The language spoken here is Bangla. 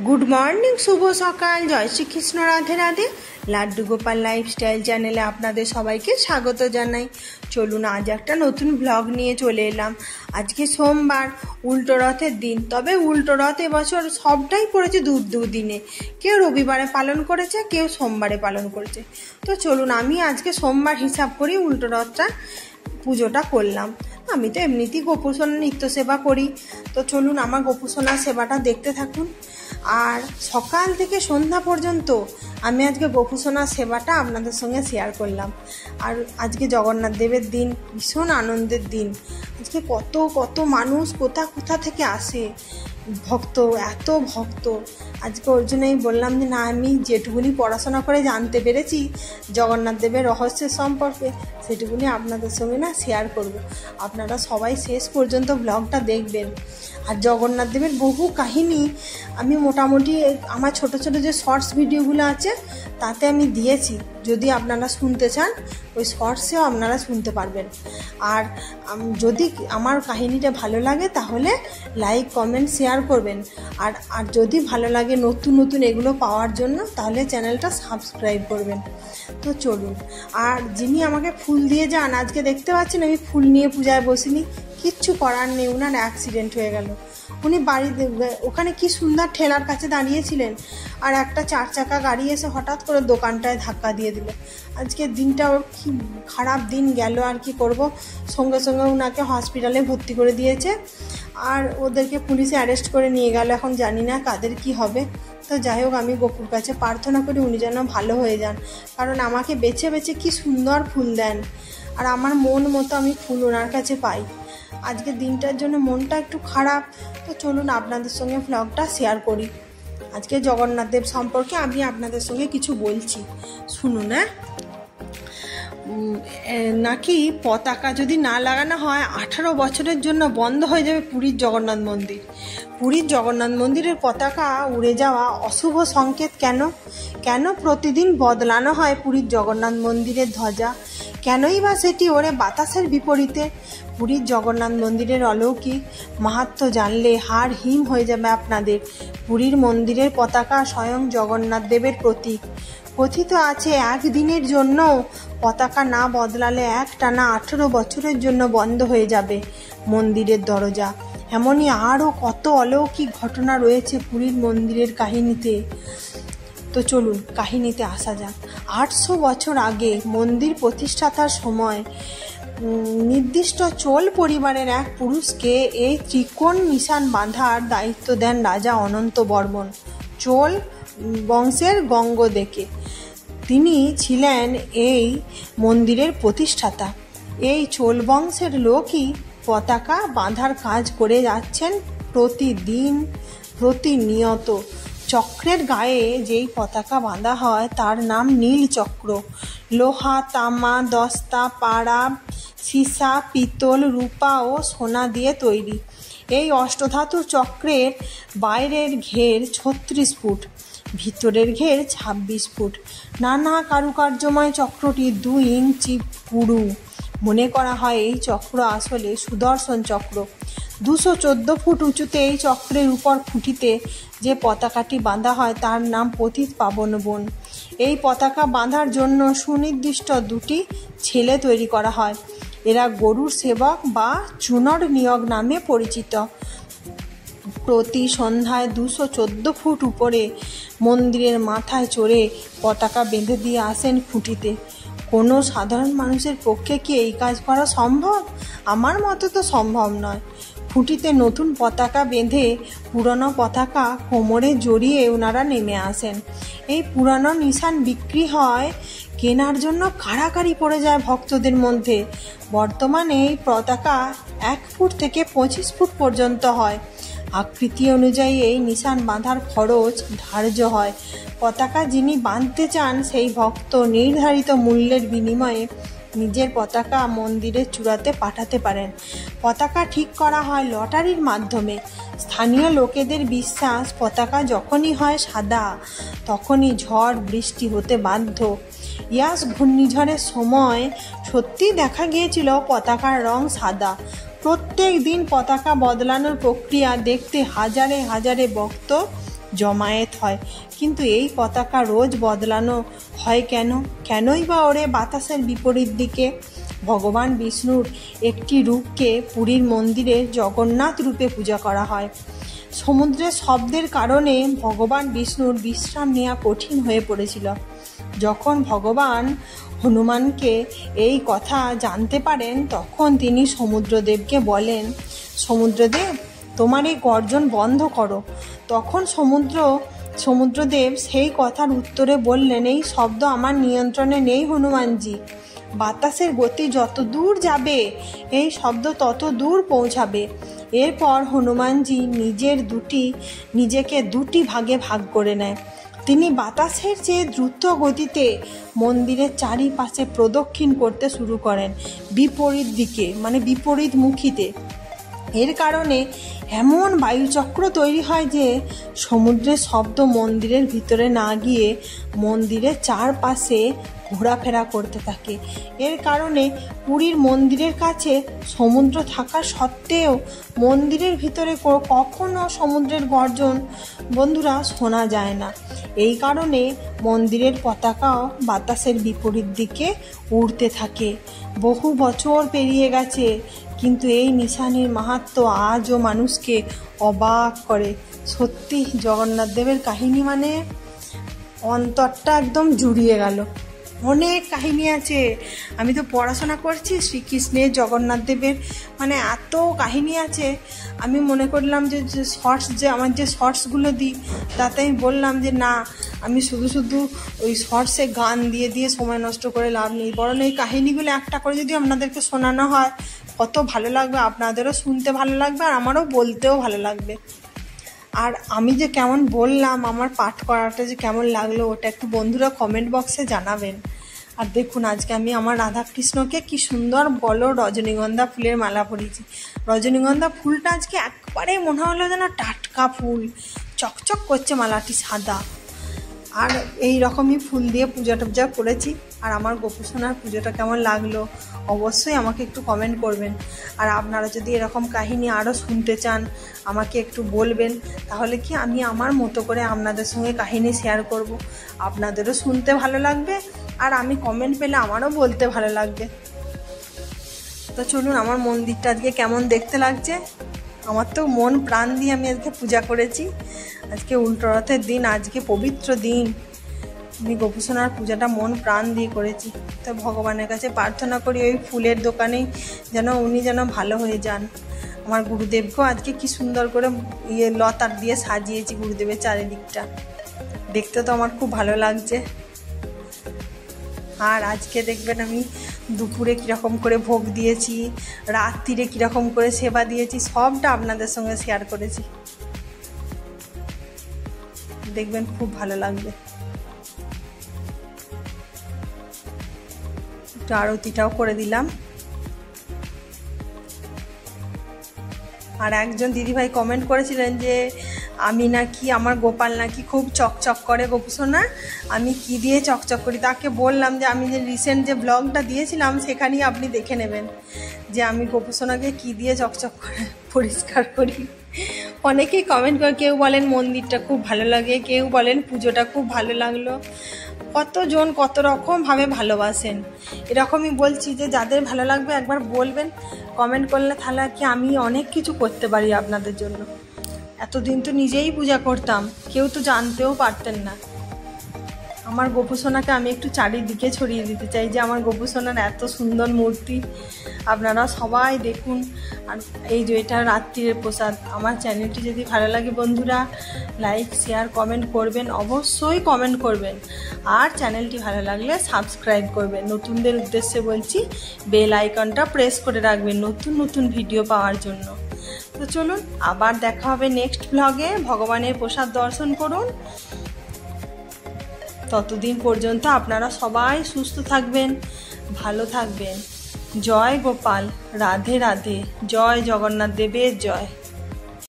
গুড মর্নিং, শুভ সকাল, জয় শ্রীকৃষ্ণ, রাধে রাধে। লাড্ডু গোপাল লাইফস্টাইল চ্যানেলে আপনাদের সবাইকে স্বাগত জানাই। চলুন আজ একটা নতুন ব্লগ নিয়ে চলে এলাম। আজকে সোমবার, উল্টো রথের দিন। তবে উল্টো রথ এবছর সবটাই পড়েছে দুদিনে। কেউ রবিবারে পালন করেছে, কেউ সোমবারে পালন করেছে। তো চলুন আমি আজকে সোমবার হিসাব করি উল্টো রথটা পুজোটা করলাম। আমি তো এমনিতেই গোপুসোনার নিত্য সেবা করি। তো চলুন আমার গোপুসোনার সেবাটা দেখতে থাকুন। আর সকাল থেকে সন্ধ্যা পর্যন্ত আমি আজকে গোপুসোনার সেবাটা আপনাদের সঙ্গে শেয়ার করলাম। আর আজকে জগন্নাথ দেবের দিন, ভীষণ আনন্দের দিন। আজকে কত মানুষ কোথা থেকে আসে, ভক্ত, এত ভক্ত। আজকে ওর জন্যই বললাম যে না, আমি যেটুকুনি পড়াশোনা করে জানতে পেরেছি জগন্নাথ দেবের রহস্যের সম্পর্কে, সেটুকুনি আপনাদের সঙ্গে শেয়ার করব। আপনারা সবাই শেষ পর্যন্ত ব্লগটা দেখবেন। আর জগন্নাথ দেবের বহু কাহিনী আমি মোটামুটি আমার ছোট যে শর্টস ভিডিওগুলো আছে তাতে আমি দিয়েছি। যদি আপনারা শুনতে চান, ওই শর্টসেও আপনারা শুনতে পারবেন। আর যদি আমার কাহিনীটা ভালো লাগে তাহলে লাইক, কমেন্ট, শেয়ার করবেন। আর যদি ভালো লাগে নতুন এগুলো পাওয়ার জন্য, তাহলে চ্যানেলটা সাবস্ক্রাইব করবেন। তো চলুন। আর যিনি আমাকে ফুল দিয়ে যান, আজকে দেখতে পাচ্ছেন আমি ফুল নিয়ে পূজায় বসিনি, কিচ্ছু করার নেই, ওনার অ্যাক্সিডেন্ট হয়ে গেল। উনি বাড়িতে ওখানে কি সুন্দর ঠেলার কাছে দাঁড়িয়েছিলেন, আর একটা 4 চাকা গাড়ি এসে হঠাৎ করে দোকানটায় ধাক্কা দিয়ে দিল। আজকের দিনটা ওর কি খারাপ দিন গেল। আর কি করব, সঙ্গে ওনাকে হসপিটালে ভর্তি করে দিয়েছে। আর ওদেরকে পুলিশে অ্যারেস্ট করে নিয়ে গেল। এখন জানি না কাদের কি হবে। তো যাই হোক, আমি গোপুর কাছে প্রার্থনা করি উনি যেন ভালো হয়ে যান। কারণ আমাকে বেছে কি সুন্দর ফুল দেন, আর আমার মন মতো আমি ফুল ওনার কাছে পাই। আজকের দিনটার জন্য মনটা একটু খারাপ। তো চলুন আপনাদের সঙ্গে ব্লগটা শেয়ার করি। আজকে জগন্নাথ দেব সম্পর্কে আমি আপনাদের সঙ্গে কিছু বলছি, শুনুন। নাকি পতাকা যদি না লাগানো হয় 18 বছরের জন্য বন্ধ হয়ে যাবে পুরীর জগন্নাথ মন্দির। পুরীর জগন্নাথ মন্দিরের পতাকা উড়ে যাওয়া অশুভ সংকেত কেন প্রতিদিন বদলানো হয় পুরীর জগন্নাথ মন্দিরের ধ্বজা? কেনই বা সেটি ওড়ে বাতাসের বিপরীতে? পুরীর জগন্নাথ মন্দিরের অলৌকিক মাহাত্ম্য জানলে হাড় হিম হয়ে যাবে আপনাদের। পুরীর মন্দিরের পতাকা স্বয়ং জগন্নাথ দেবের প্রতীক। কথিত আছে একদিনের জন্য পতাকা না বদলালে একটানা 18 বছরের জন্য বন্ধ হয়ে যাবে মন্দিরের দরজা। এমনই আরও কত অলৌকিক ঘটনা রয়েছে পুরীর মন্দিরের কাহিনীতে। তো চলুন কাহিনীতে আসা যাক। 800 বছর আগে মন্দির প্রতিষ্ঠাতার সময় নির্দিষ্ট চোল পরিবারের এক পুরুষকে এই ত্রিকোণ নিশান বাঁধার দায়িত্ব দেন রাজা অনন্ত বর্মন, চোল বংশের গঙ্গদেকে। তিনি ছিলেন এই মন্দিরের প্রতিষ্ঠাতা। এই চোল বংশের লোকই পতাকা বাঁধার কাজ করে যাচ্ছেন প্রতিনিয়ত। চক্রের গায়ে যেই পতাকা বাঁধা হয় তার নাম নীল চক্র। লোহা, তামা, দস্তা, পাড়া, সীসা, পিতল, রূপা ও সোনা দিয়ে তৈরি। এই অষ্টধাতুর চক্রের বাইরের ঘের 36 ফুট, ভিতরের ঘের 26 ফুট। নানা কারুকার্যময় চক্রটি 2 ইঞ্চি পুরু। মনে করা হয় এই চক্র আসলে সুদর্শন চক্র। 214 ফুট উঁচুতে এই চক্রের উপর খুঁটিতে যে পতাকাটি বাঁধা হয় তার নাম পতিত পাবন বন। এই পতাকা বাঁধার জন্য সুনির্দিষ্ট 2টি ছেলে তৈরি করা হয়। এরা গরুর সেবক বা চুনর নিয়োগ নামে পরিচিত। প্রতি সন্ধ্যায় 214 ফুট উপরে মন্দিরের মাথায় চড়ে পতাকা বেঁধে দিয়ে আসেন খুঁটিতে। কোনো সাধারণ মানুষের পক্ষে কি এই কাজ করা সম্ভব? আমার মতে তো সম্ভব নয়। খুঁটিতে নতুন পতাকা বেঁধে পুরনো পতাকা কোমরে জড়িয়ে ওনারা নেমে আসেন। এই পুরানো নিশান বিক্রি হয়, কেনার জন্য কাড়াকাড়ি পড়ে যায় ভক্তদের মধ্যে। বর্তমানে এই পতাকা 1 ফুট থেকে 25 ফুট পর্যন্ত হয়। আকৃতি অনুযায়ী এই নিশান বাঁধার খরচ ধার্য হয়। পতাকা যিনি বাঁধতে চান সেই ভক্ত নির্ধারিত মূল্যের বিনিময়ে নিজের পতাকা মন্দিরের চূড়াতে পাঠাতে পারেন। পতাকা ঠিক করা হয় লটারির মাধ্যমে। স্থানীয় লোকেদের বিশ্বাস পতাকা যখনই হয় সাদা তখনই ঝড় বৃষ্টি হতে বাধ্য। ইয়াস ঘূর্ণিঝড়ের সময় সত্যি দেখা গিয়েছিল পতাকার রং সাদা। প্রত্যেক দিন পতাকা বদলানোর প্রক্রিয়া দেখতে হাজারে ভক্ত জমায়েত হয়। কিন্তু এই পতাকা রোজ বদলানো হয় কেন? কেনই বা ওরে বাতাসের বিপরীত দিকে? ভগবান বিষ্ণুর একটি রূপকে পুরীর মন্দিরে জগন্নাথ রূপে পূজা করা হয়। সমুদ্রের শব্দের কারণে ভগবান বিষ্ণুর বিশ্রাম নেওয়া কঠিন হয়ে পড়েছিল। যখন ভগবান হনুমানকে এই কথা জানতে পারেন, তখন তিনি সমুদ্রদেবকে বলেন, সমুদ্রদেব, তোমার এই গর্জন বন্ধ করো। তখন সমুদ্রদেব সেই কথার উত্তরে বললেন, এই শব্দ আমার নিয়ন্ত্রণে নেই হনুমানজি। বাতাসের গতি যত দূর যাবে এই শব্দ তত দূর পৌঁছাবে। এরপর হনুমানজি নিজেকে দুটি ভাগে ভাগ করে নেয়। তিনি বাতাসের চেয়ে দ্রুত গতিতে মন্দিরের চারিপাশে প্রদক্ষিণ করতে শুরু করেন, বিপরীত দিকে, মানে বিপরীতমুখীতে। এর কারণে এমন বায়ুচক্র তৈরি হয় যে সমুদ্রের শব্দ মন্দিরের ভিতরে না গিয়ে মন্দিরের চারপাশে ঘোরাফেরা করতে থাকে। এর কারণে পুরীর মন্দিরের কাছে সমুদ্র থাকা সত্ত্বেও মন্দিরের ভিতরে কখনো সমুদ্রের গর্জন বন্ধুরা শোনা যায় না। এই কারণে মন্দিরের পতাকাও বাতাসের বিপরীত দিকে উড়তে থাকে। বহু বছর পেরিয়ে গেছে, কিন্তু এই নিশানির মাহাত্ম্য আজও মানুষকে অবাক করে। সত্যি জগন্নাথ দেবের কাহিনী মানে অন্তরটা একদম জুড়িয়ে গেল। অনেক কাহিনী আছে। আমি তো পড়াশোনা করছি শ্রীকৃষ্ণের, জগন্নাথ দেবের, মানে এত কাহিনী আছে। আমি মনে করলাম যে আমার যে শর্টসগুলো দিই তাতে আমি বললাম যে না, আমি শুধু ওই শর্টসে গান দিয়ে সময় নষ্ট করে লাভ নেই, বরং এই কাহিনীগুলো একটা করে যদি আপনাদেরকে শোনানো হয় কত ভালো লাগবে, আপনাদেরও শুনতে ভালো লাগবে আর আমারও বলতেও ভালো লাগবে। আর আমি যে কেমন বললাম, আমার পাঠ করাটা যে কেমন লাগলো ওটা একটু বন্ধুরা কমেন্ট বক্সে জানাবেন। আর দেখুন আজকে আমি আমার রাধাকৃষ্ণকে কি সুন্দর বলো রজনীগন্ধা ফুলের মালা পরিয়েছি। রজনীগন্ধা ফুলটা আজকে একবারে মনে হলো যেন টাটকা ফুল, চকচক করছে মালাটি সাদা। আর এই রকমই ফুল দিয়ে পূজা টুজা করেছি। আর আমার গোপুসোনার পুজোটা কেমন লাগলো অবশ্যই আমাকে একটু কমেন্ট করবেন। আর আপনারা যদি এরকম কাহিনী আরও শুনতে চান আমাকে একটু বলবেন, তাহলে কি আমি আমার মতো করে আপনাদের সঙ্গে কাহিনী শেয়ার করব। আপনাদেরও শুনতে ভালো লাগবে আর আমি কমেন্ট পেলে আমারও বলতে ভালো লাগবে। তো চলুন, আমার মন্দিরটা আজকে কেমন দেখতে লাগছে। আমার তো মন প্রাণ দিয়ে আমি আজকে পূজা করেছি। আজকে উল্টো রথের দিন, আজকে পবিত্র দিন, আমি গোপুসোনার পূজাটা মন প্রাণ দিয়ে করেছি। তো ভগবানের কাছে প্রার্থনা করি ওই ফুলের দোকানেই উনি যেন ভালো হয়ে যান। আমার গুরুদেবকেও আজকে কি সুন্দর করে লতার দিয়ে সাজিয়েছি গুরুদেবের চারিদিকটা, দেখতে তো আমার খুব ভালো লাগছে। আর আজকে দেখবেন আমি দুপুরে কীরকম করে ভোগ দিয়েছি, রাত্রিরে কীরকম করে সেবা দিয়েছি, সবটা আপনাদের সঙ্গে শেয়ার করেছি। দেখবেন খুব ভালো লাগবে। একটু আরতিটাও করে দিলাম। আর একজন দিদিভাই কমেন্ট করেছিলেন যে আমি নাকি, আমার গোপাল নাকি খুব চকচক করে গোপুসোনা, আমি কি দিয়ে চকচক করি। তাকে বললাম যে আমি যে রিসেন্ট যে ব্লগটা দিয়েছিলাম সেখানেই আপনি দেখে নেবেন যে আমি গোপুসোনাকে কি দিয়ে চকচক করে পরিষ্কার করি। অনেকেই কমেন্ট করে, কেউ বলেন মন্দিরটা খুব ভালো লাগে, কেউ বলেন পুজোটা খুব ভালো লাগলো। কতজন কত রকমভাবে ভালোবাসেন। এরকমই বলছি যে যাদের ভালো লাগবে একবার বলবেন, কমেন্ট করলে তাহলে কি আমি অনেক কিছু করতে পারি আপনাদের জন্য। এতদিন তো নিজেই পূজা করতাম, কেউ তো জানতেও পারতেন না। আমার গোপুসোনাকে আমি একটু চারিদিকে ছড়িয়ে দিতে চাই যে আমার গোপুসোনার এত সুন্দর মূর্তি। আপনারা সবাই দেখুন। আর এই যে এটা রাত্রির প্রসাদ। আমার চ্যানেলটি যদি ভালো লাগে বন্ধুরা লাইক শেয়ার কমেন্ট করবেন, অবশ্যই কমেন্ট করবেন। আর চ্যানেলটি ভালো লাগলে সাবস্ক্রাইব করবেন। নতুনদের উদ্দেশ্যে বলছি বেল আইকনটা প্রেস করে রাখবেন নতুন ভিডিও পাওয়ার জন্য। তো চলুন, আবার দেখা হবে নেক্সট ব্লগে। ভগবানের প্রসাদ দর্শন করুন। ততদিন পর্যন্ত আপনারা সবাই সুস্থ থাকবেন, ভালো থাকবেন। জয় গোপাল, রাধে রাধে, জয় জগন্নাথ দেবের জয়।